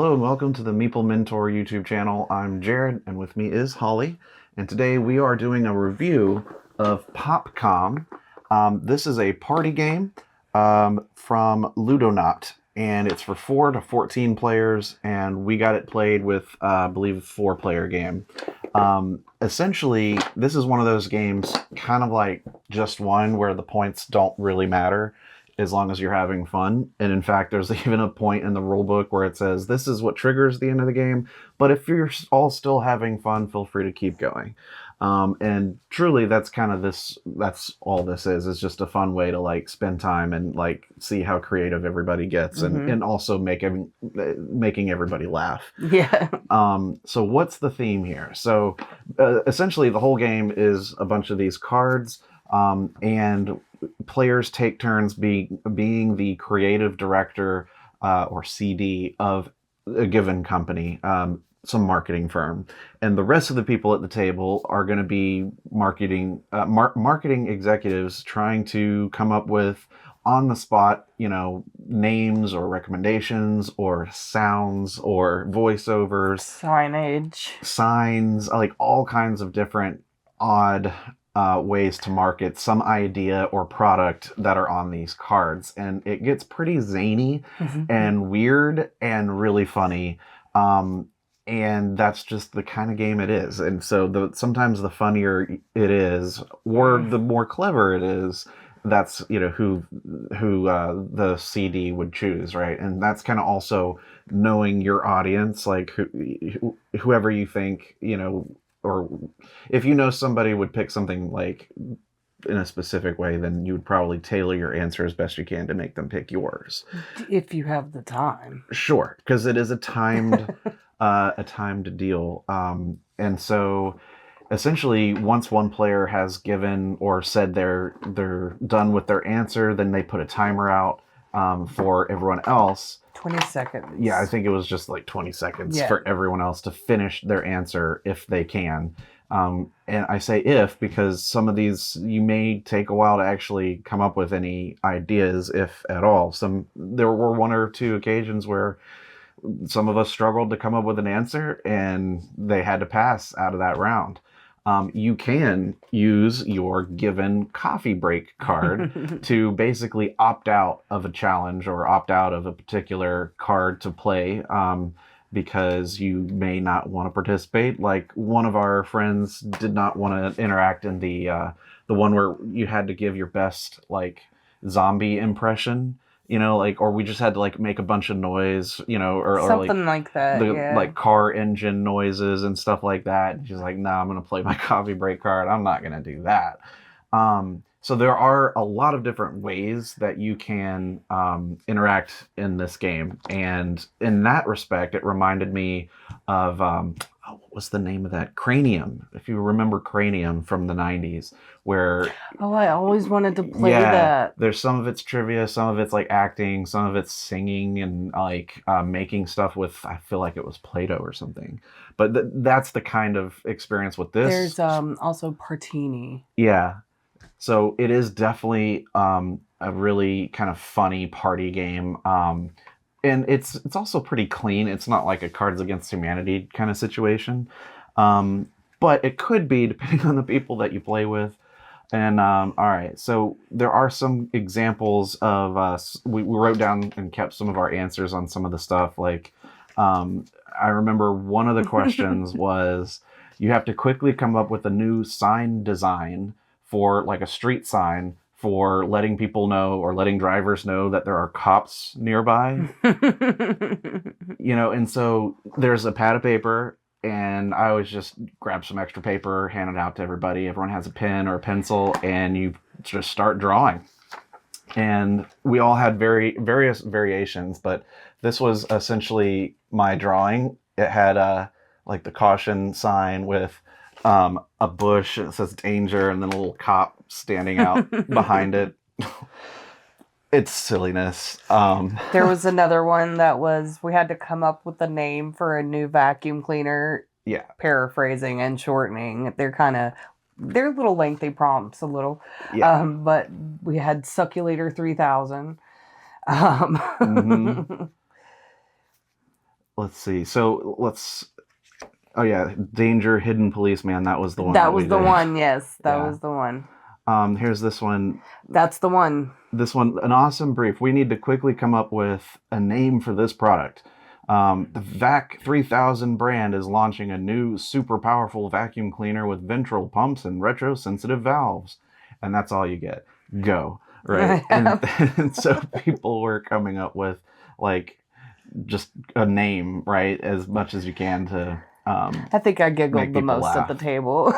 Hello and welcome to the Meeple Mentor YouTube channel. I'm Jared and with me is Holly. And today we are doing a review of Popcom. This is a party game from Ludonaute. And it's for 4 to 14 players. And we got it played with, I believe, a 4-player game. Essentially, this is one of those games, kind of like Just One, where the points don't really matter as long as you're having fun. And in fact, there's even a point in the rule book where it says, this is what triggers the end of the game. But if you're all still having fun, feel free to keep going. And truly, that's kind of that's all this is just a fun way to like spend time and like see how creative everybody gets and also making everybody laugh. Yeah. So what's the theme here? So essentially the whole game is a bunch of these cards, and players take turns being the creative director or CD of a given company, some marketing firm, and the rest of the people at the table are going to be marketing executives trying to come up with on the spot, names or recommendations or sounds or voiceovers, signs, like all kinds of different odd ways to market some idea or product that are on these cards. And it gets pretty zany and weird and really funny. And that's just the kind of game it is. And so sometimes the funnier it is, or the more clever it is, that's who the CD would choose, right? And that's kind of also knowing your audience, like whoever you think, or if somebody would pick something like in a specific way, then you would probably tailor your answer as best you can to make them pick yours. If you have the time. Sure, because it is a timed deal. And so essentially once one player has given or said they're done with their answer, then they put a timer out for everyone else. 20 seconds. Yeah, I think it was just like 20 seconds for everyone else to finish their answer if they can. And I say if because some of these you may take a while to actually come up with any ideas, if at all. There were 1 or 2 occasions where some of us struggled to come up with an answer and they had to pass out of that round. You can use your given coffee break card to basically opt out of a challenge or opt out of a particular card to play, because you may not want to participate. Like one of our friends did not want to interact in the one where you had to give your best like zombie impression. Or we just had to like make a bunch of noise, or something like that. Like car engine noises and stuff like that. And she's like, nah, I'm going to play my coffee break card. I'm not going to do that. So there are a lot of different ways that you can interact in this game. And in that respect, it reminded me of, what was the name of that? Cranium. If you remember Cranium from the 90s, where... Oh, I always wanted to play that. There's some of it's trivia, some of it's like acting, some of it's singing and like making stuff with, I feel like it was Play-Doh or something. But that's the kind of experience with this. There's also Partini. Yeah. So it is definitely a really kind of funny party game. And it's also pretty clean. It's not like a Cards Against Humanity kind of situation. But it could be, depending on the people that you play with. And all right, so there are some examples of we wrote down and kept some of our answers on some of the stuff. Like I remember one of the questions was you have to quickly come up with a new sign design for like a street sign for letting people know or letting drivers know that there are cops nearby. And so there's a pad of paper, and I always just grab some extra paper, hand it out to everybody. Everyone has a pen or a pencil, and you just start drawing. And we all had various variations, but this was essentially my drawing. It had like the caution sign with a bush that says danger and then a little cop standing out behind it. It's silliness. There was another one that was, we had to come up with a name for a new vacuum cleaner. Yeah. Paraphrasing and shortening. They're little lengthy prompts, a little. Yeah. But we had Succulator 3000. let's see. So let's. Oh yeah, Danger, Hidden Policeman. That was the one. That was the one. Yes, that Yeah. was the one. Here's this one. That's the one. This one, an awesome brief. We need to quickly come up with a name for this product. The Vac 3000 brand is launching a new super powerful vacuum cleaner with ventral pumps and retro-sensitive valves. And that's all you get. Go. Right? And so people were coming up with, like, just a name, right? As much as you can to... I think I giggled the most at the table.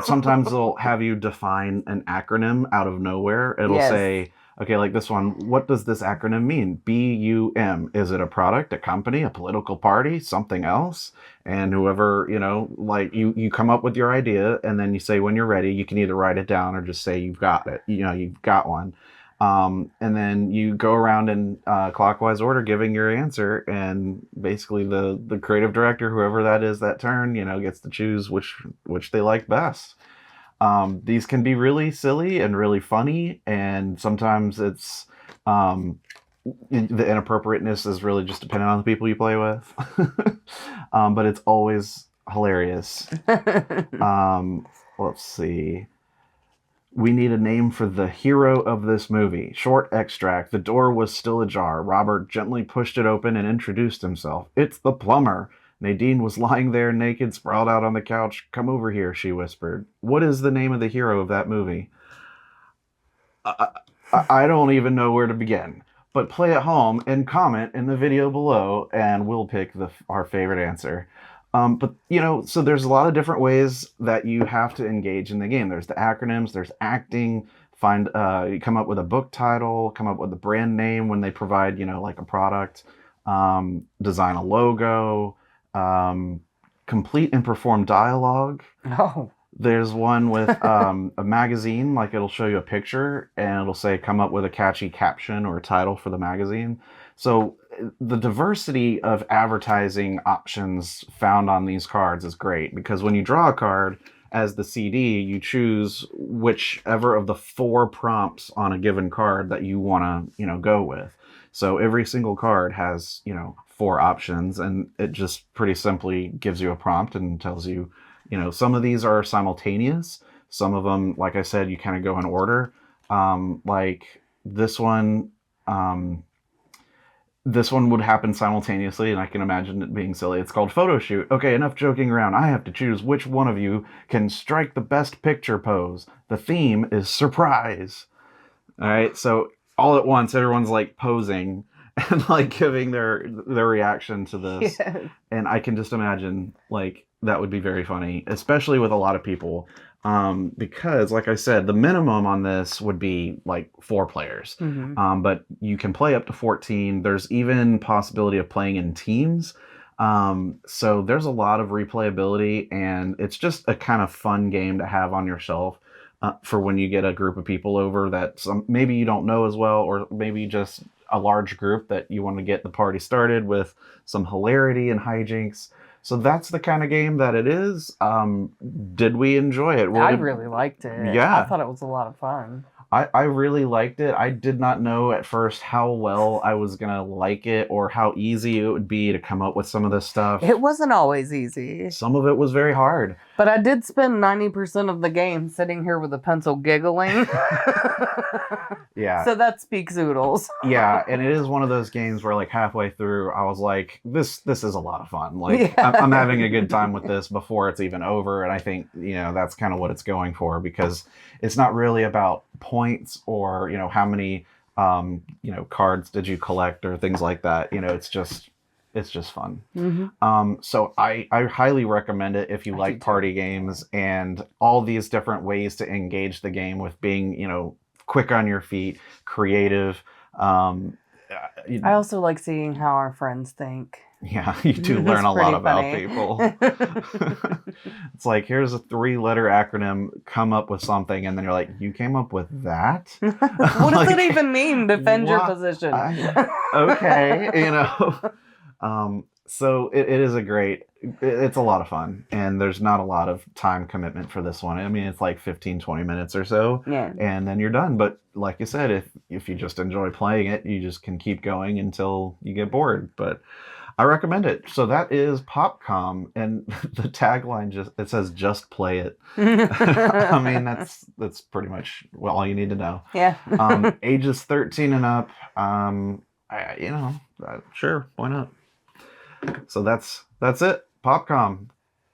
Sometimes they'll have you define an acronym out of nowhere. It'll say, okay, like this one, what does this acronym mean? BUM. Is it a product, a company, a political party, something else? And whoever, like you come up with your idea, and then you say when you're ready, you can either write it down or just say you've got it. You've got one. And then you go around in clockwise order giving your answer, and basically the creative director, whoever that is that turn, gets to choose which they like best. These can be really silly and really funny, and sometimes it's the inappropriateness is really just dependent on the people you play with. But it's always hilarious. Let's see. We need a name for the hero of this movie. Short extract. The door was still ajar. Robert gently pushed it open and introduced himself. It's the plumber. Nadine was lying there naked, sprawled out on the couch. Come over here, she whispered. What is the name of the hero of that movie? I don't even know where to begin. But play at home and comment in the video below, and we'll pick our favorite answer. But so there's a lot of different ways that you have to engage in the game. There's the acronyms, there's acting, you come up with a book title, come up with a brand name when they provide, like a product, design a logo, complete and perform dialogue. Oh. There's one with a magazine, like it'll show you a picture and it'll say come up with a catchy caption or a title for the magazine. So the diversity of advertising options found on these cards is great, because when you draw a card as the CD, you choose whichever of the 4 prompts on a given card that you want to, go with. So every single card has, 4 options, and it just pretty simply gives you a prompt and tells you, some of these are simultaneous. Some of them, like I said, you kind of go in order. Like this one, this one would happen simultaneously, and I can imagine it being silly. It's called Photo Shoot. Okay, enough joking around. I have to choose which one of you can strike the best picture pose. The theme is surprise. All right, so all at once, everyone's like posing and like giving their reaction to this. Yes. And I can just imagine like that would be very funny, especially with a lot of people. Because like I said, the minimum on this would be like 4 players. Mm-hmm. But you can play up to 14. There's even possibility of playing in teams. So there's a lot of replayability, and it's just a kind of fun game to have on your shelf for when you get a group of people over that maybe you don't know as well, or maybe just a large group that you want to get the party started with some hilarity and hijinks. So that's the kind of game that it is. Did we enjoy it? I really liked it. Yeah. I thought it was a lot of fun. I really liked it. I did not know at first how well I was going to like it, or how easy it would be to come up with some of this stuff. It wasn't always easy. Some of it was very hard. But I did spend 90% of the game sitting here with a pencil giggling. Yeah. So that speaks oodles. Yeah, and it is one of those games where like halfway through I was like, this is a lot of fun. Like yeah. I'm having a good time with this before it's even over, and I think, that's kind of what it's going for, because it's not really about points or, how many cards did you collect or things like that. It's just fun. Mm-hmm. So I highly recommend it if you like party games and all these different ways to engage the game with being, quick on your feet, creative. I also like seeing how our friends think. Yeah, you do learn a lot about people. It's like, here's a 3-letter acronym, come up with something, and then you're like, you came up with that? What does it even mean? Defend your position. Okay, so it is it's a lot of fun, and there's not a lot of time commitment for this one. I mean, it's like 15-20 minutes or so, yeah, and then you're done. But like you said, if you just enjoy playing it, you just can keep going until you get bored. But I recommend it. So that is Popcom, and the tagline it says "Just play it." I mean, that's pretty much all you need to know. Yeah. Ages 13 and up. Sure, why not? So that's it. Popcom.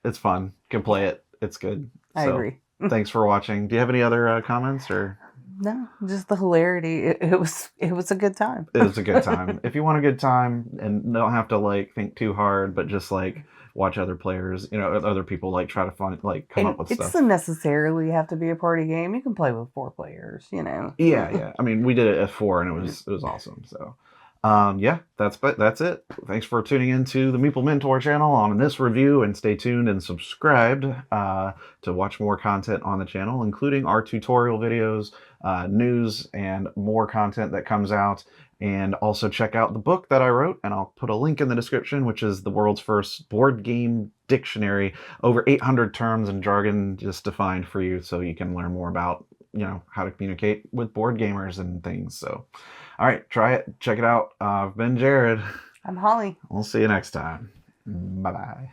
It's fun. You can play it. It's good. I agree. Thanks for watching. Do you have any other comments or? No, just the hilarity. It was a good time. It was a good time. If you want a good time and don't have to like think too hard, but just like watch other players, other people like try to come up with it stuff. doesn't necessarily have to be a party game. You can play with 4 players, Yeah. I mean, we did it at 4 and it was awesome. So, that's it. Thanks for tuning into the Meeple Mentor channel on this review, and stay tuned and subscribed to watch more content on the channel, including our tutorial videos, news, and more content that comes out. And also check out the book that I wrote, and I'll put a link in the description, which is the world's first board game dictionary, over 800 terms and jargon just defined for you, so you can learn more about how to communicate with board gamers and things. So, all right, try it, check it out. I've been Jared. I'm Holly. We'll see you next time. Bye-bye.